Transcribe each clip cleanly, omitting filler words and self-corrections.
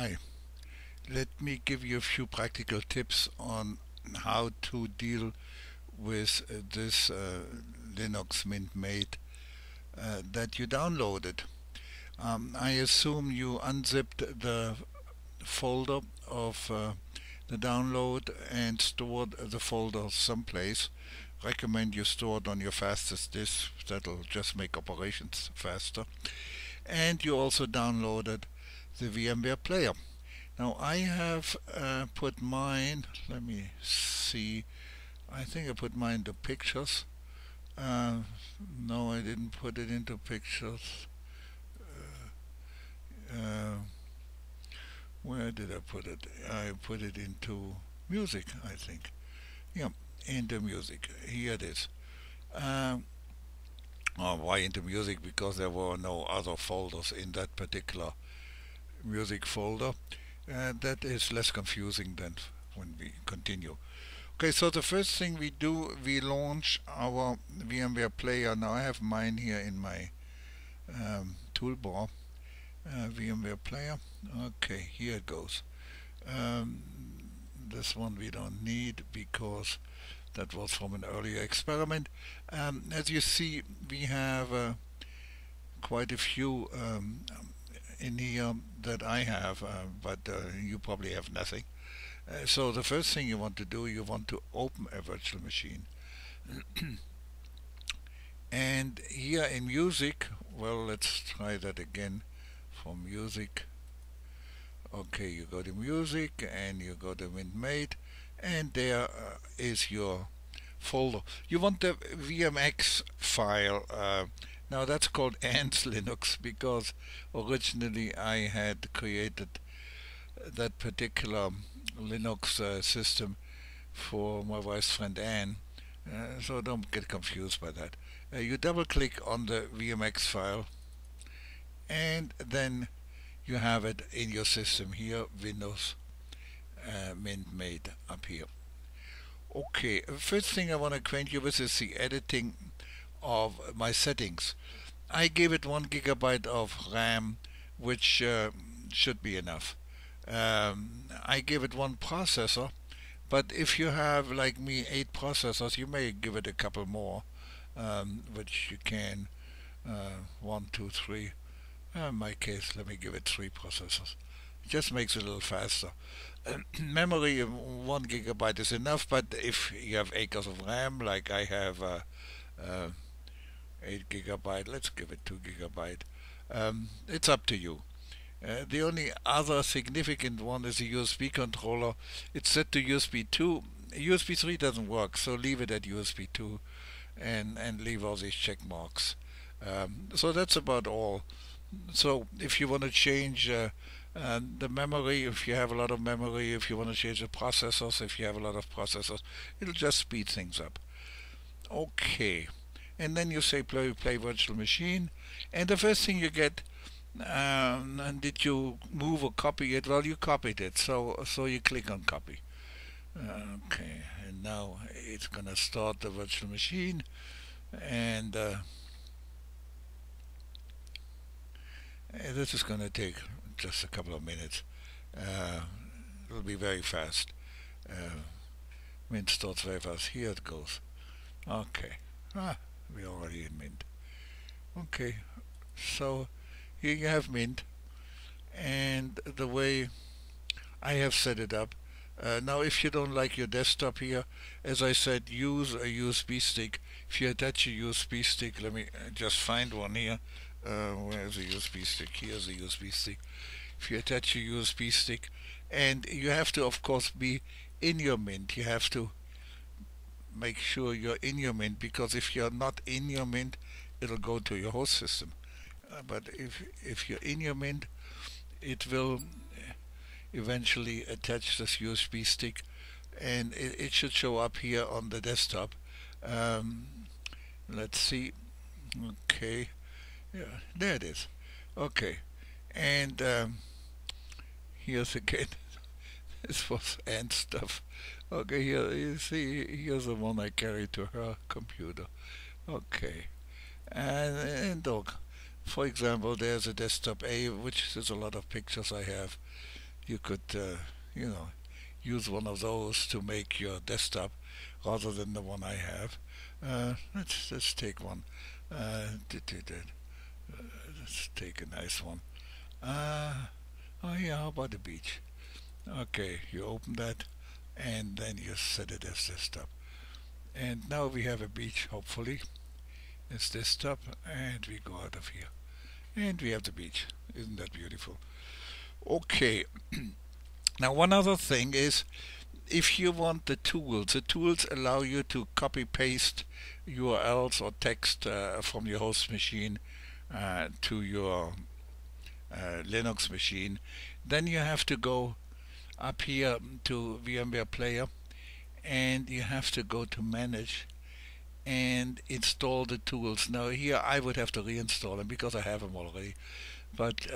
Hi, let me give you a few practical tips on how to deal with this Linux Mint Mate that you downloaded. I assume you unzipped the folder of the download and stored the folder someplace. Recommend you store it on your fastest disk, that'll just make operations faster. And you also downloaded the VMware Player. Now I have put mine, let me see, I think I put mine into pictures. Uh, no, I didn't put it into pictures. Uh, where did I put it? I put it into music, I think. Yeah, into music. Here it is. Um, why into music? Because there were no other folders in that particular music folder. That is less confusing than when we continue. Okay, so the first thing we do, we launch our VMware Player. Now I have mine here in my toolbar, VMware Player. Okay, here it goes. Um, this one we don't need because that was from an earlier experiment. As you see, we have quite a few in here that I have, but you probably have nothing. So the first thing you want to do, you want to open a virtual machine. And here in music, well, let's try that again from music. Okay, you go to music and you go to WinMate, and there is your folder. You want the VMX file. Now that's called ANS Linux because originally I had created that particular Linux system for my wife's friend Anne. So don't get confused by that. You double click on the VMX file and then you have it in your system here, Windows Mint Mate up here. Okay, first thing I want to acquaint you with is the editing of my settings. I gave it 1 GB of RAM, which should be enough. I gave it one processor, but if you have, like me, 8 processors, you may give it a couple more, which you can. 1, 2, 3. In my case, let me give it 3 processors. It just makes it a little faster. Memory, 1 GB is enough, but if you have acres of RAM, like I have 8 GB, let's give it 2 GB. It's up to you. The only other significant one is a USB controller. It's set to USB 2. USB 3 doesn't work, so leave it at USB 2 and leave all these check marks. So that's about all. So if you want to change the memory, if you have a lot of memory, if you want to change the processors, if you have a lot of processors, it'll just speed things up. Okay. And then you say play virtual machine, and the first thing you get, and did you move or copy it? Well, you copied it, so you click on copy. Okay, and now it's gonna start the virtual machine, and this is gonna take just a couple of minutes. It'll be very fast. Mint starts very fast. Here it goes. Okay, we're already in Mint. Okay, so here you have Mint, and the way I have set it up. Now, if you don't like your desktop here, as I said, use a USB stick. If you attach a USB stick, let me just find one here. Where's the USB stick? Here's the USB stick. If you attach a USB stick, and you have to, of course, be in your Mint. You have to make sure you're in your Mint, because if you're not in your Mint, it'll go to your host system. But if you're in your Mint, it will eventually attach this USB stick, and it should show up here on the desktop. Let's see. Okay, yeah, there it is. Okay, and here's again. This was Ant stuff. Okay, here you see. Here's the one I carried to her computer. Okay, and look. For example, there's a desktop A, which is a lot of pictures I have. You could, you know, use one of those to make your desktop rather than the one I have. Let's take one. Let's take a nice one. Uh, oh yeah, how about the beach? Okay, you open that and then you set it as desktop. And now we have a beach, hopefully. It's desktop, and we go out of here. And we have the beach. Isn't that beautiful? Okay, now one other thing is if you want the tools allow you to copy paste URLs or text from your host machine to your Linux machine. Then you have to go up here to VMware Player and you have to go to Manage and install the tools. Now here I would have to reinstall them because I have them already, but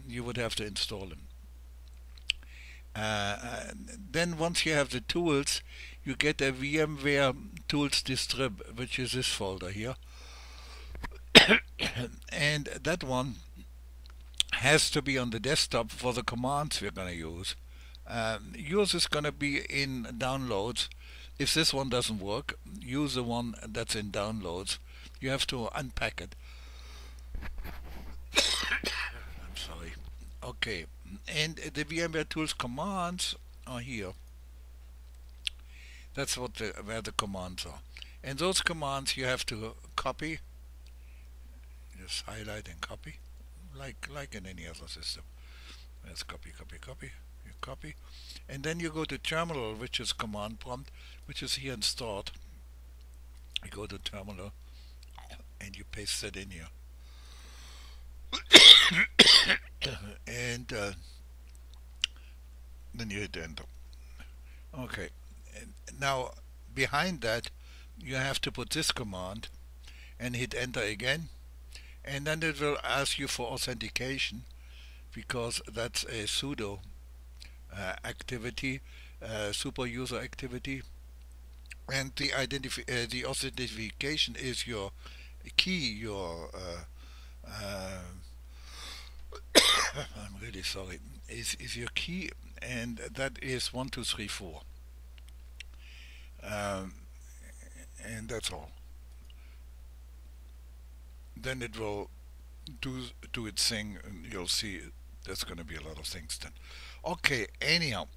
you would have to install them. Then once you have the tools, you get a VMware Tools Distrib, which is this folder here. And that one has to be on the desktop for the commands we're going to use. Yours is going to be in downloads. If this one doesn't work, use the one that's in downloads. You have to unpack it. I'm sorry. Okay, and the VMware Tools commands are here. That's where the commands are. And those commands you have to copy. Just highlight and copy, like in any other system. Let's copy, copy, copy. You copy, and then you go to terminal, which is command prompt, which is here in start. You go to terminal, and you paste it in here. And then you hit enter. Okay, and now behind that you have to put this command and hit enter again, and then it will ask you for authentication because that's a sudo activity, super user activity, and the authentication is your key, your I'm really sorry, is your key, and that is 1234, and that's all. Then it will do its thing, and you'll see there's going to be a lot of things then. Okay, anyhow,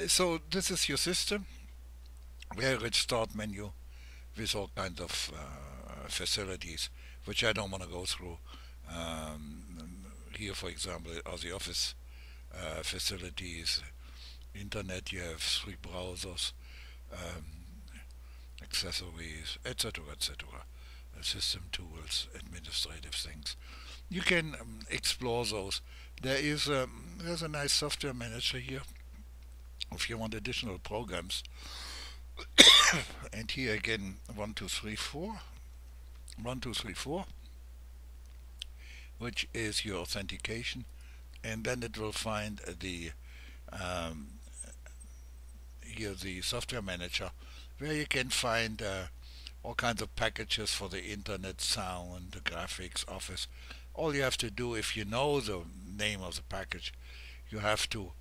so this is your system. Very rich start menu with all kinds of facilities, which I don't want to go through. Here, for example, are the office facilities. Internet, you have 3 browsers, um, accessories, etc., etc. System tools, administrative things. You can explore those. There's a nice software manager here if you want additional programs. And here again, 1234, 1234, which is your authentication, and then it will find um, here the software manager, where you can find all kinds of packages for the internet, sound, the graphics, office. All you have to do, if you know the name of the package, you have to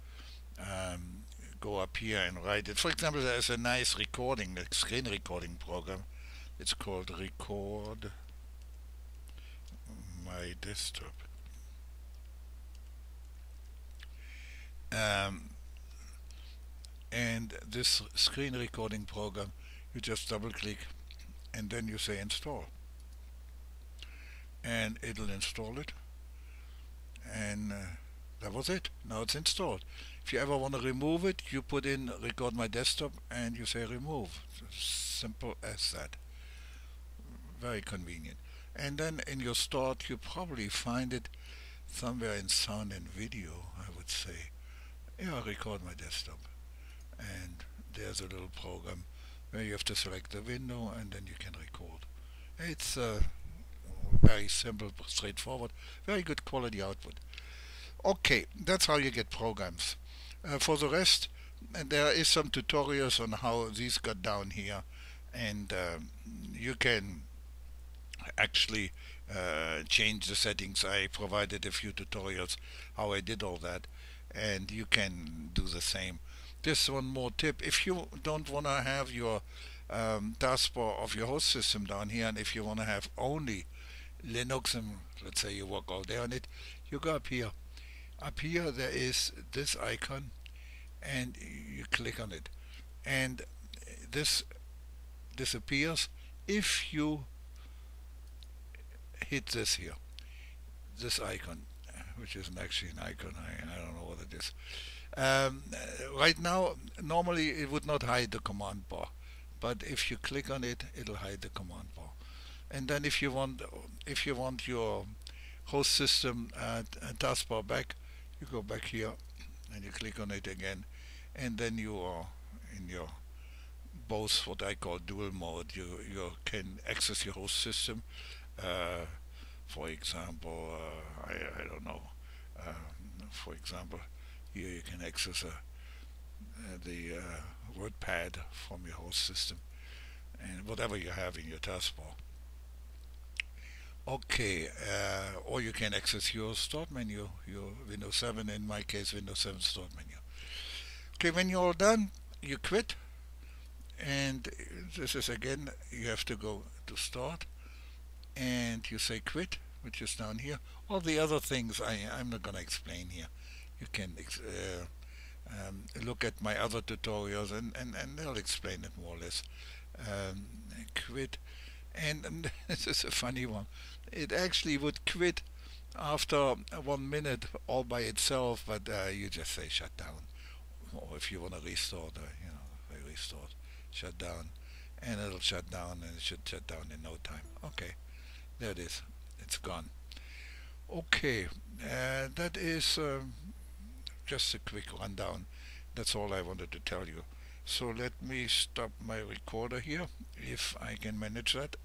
go up here and write it. For example, there's a nice recording, a screen recording program. It's called Record My Desktop. And this screen recording program, you just double click and then you say install, and it'll install it, and that was it. Now it's installed. If you ever want to remove it, you put in record my desktop and you say remove. Simple as that. Very convenient. And then in your start you probably find it somewhere in sound and video, I would say. Yeah, record my desktop, and there's a little program where you have to select the window and then you can record. It's very simple, straightforward, very good quality output. Okay, that's how you get programs. For the rest, there is some tutorials on how these got down here, and you can actually change the settings. I provided a few tutorials how I did all that, and you can do the same. Just one more tip: if you don't want to have your taskbar of your host system down here, and if you want to have only Linux, and let's say you work all day on it, you go up here. Up here there is this icon, and you click on it, and this disappears if you hit this here, this icon, which isn't actually an icon. I don't know what it is. Right now, normally it would not hide the command bar, but if you click on it, it'll hide the command bar. And then if you want your host system taskbar back, you go back here and you click on it again, and then you are in your both what I call dual mode. You can access your host system. Uh, for example, I don't know. Uh, for example, here you can access the WordPad from your host system and whatever you have in your taskbar. Okay, or you can access your start menu, your Windows 7, in my case, Windows 7 start menu. Okay, when you're all done, you quit, and this is again, you have to go to start, and you say quit, which is down here. All the other things I'm not going to explain here. You can look at my other tutorials, and they'll explain it more or less. Um, Quit, and this is a funny one. It actually would quit after 1 minute all by itself, but you just say shut down. Or if you want to restart, restart, shut down, and it'll shut down, and it should shut down in no time. Okay, there it is. It's gone. Okay, that is just a quick rundown. That's all I wanted to tell you. So let me stop my recorder here, if I can manage that.